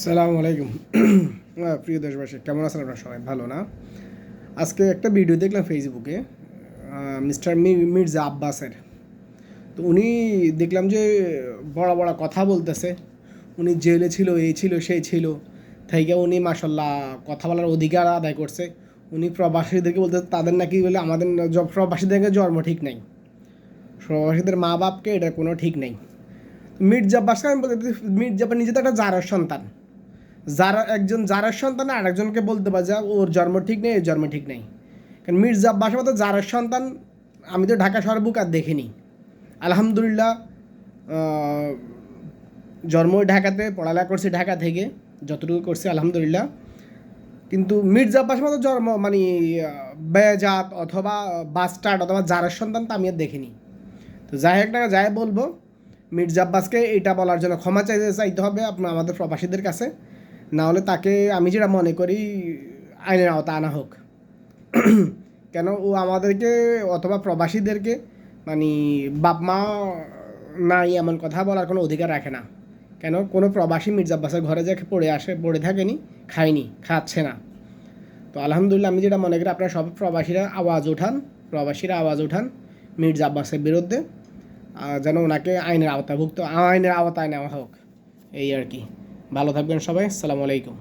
আসসালামু আলাইকুম। প্রিয় দেশবাসী, কেমন আছেন আপনারা? সবাই ভালো না? আজকে একটা ভিডিও দেখলাম ফেসবুকে, মিস্টার মির্জা আব্বাসের। তো উনি দেখলাম যে বড় বড় কথা বলতেছে। উনি জেলে ছিল, এই ছিল, সেই ছিল, থেকে উনি মাসাল্লাহ কথা বলার অধিকার আদায় করছে। উনি প্রবাসীদেরকে বলতে তাদের নাকি বলে আমাদের প্রবাসীদেরকে জন্ম ঠিক নেই, প্রবাসীদের মা বাপকে এটা কোনো ঠিক নেই। মির্জা আব্বাসকে আমি বলতে, মির্জা আব্বাস নিজে তো একটা জারের সন্তান। যারা একজন জারের সন্তান আরেকজনকে বলতে পারে যে ওর জন্ম ঠিক নেই, এর জন্ম ঠিক নেই। কারণ মির্জা আব্বাসের মতো জারের সন্তান আমি তো ঢাকা শহর বুক আর দেখিনি। আলহামদুলিল্লাহ, জন্ম ঢাকাতে, পড়ালেখা করছি ঢাকা থেকে, যতটুকু করছি আলহামদুলিল্লাহ। কিন্তু মির্জা আব্বাসের মতো জন্ম মানে বেজাত অথবা বাস্টার্ড অথবা জারের সন্তান তো আমি আর দেখিনি। তো যাই হোক না, যাই বলবো, মির্জা আব্বাসকে এটা বলার জন্য ক্ষমা চাইতে হবে আপনার আমাদের প্রবাসীদের কাছে। না হলে তাকে আমি যেটা মনে করি আইনের আওতা আনা হোক। কেন ও আমাদেরকে অথবা প্রবাসীদেরকে মানে বাপ মা নাই এমন কথা বলার কোনো অধিকার রাখে না। কেন কোনো প্রবাসী মির্জা আব্বাসের ঘরে যে পড়ে থাকেনি, খায়নি, খাচ্ছে না। তো আলহামদুলিল্লাহ, আমি যেটা মনে করি আপনারা সব প্রবাসীরা আওয়াজ উঠান মির্জা আব্বাসের বিরুদ্ধে, যেন ওনাকে আইনের আওতায় নেওয়া হোক। এই আর কি। ভালো থাকবেন সবাই। আসসালামু আলাইকুম।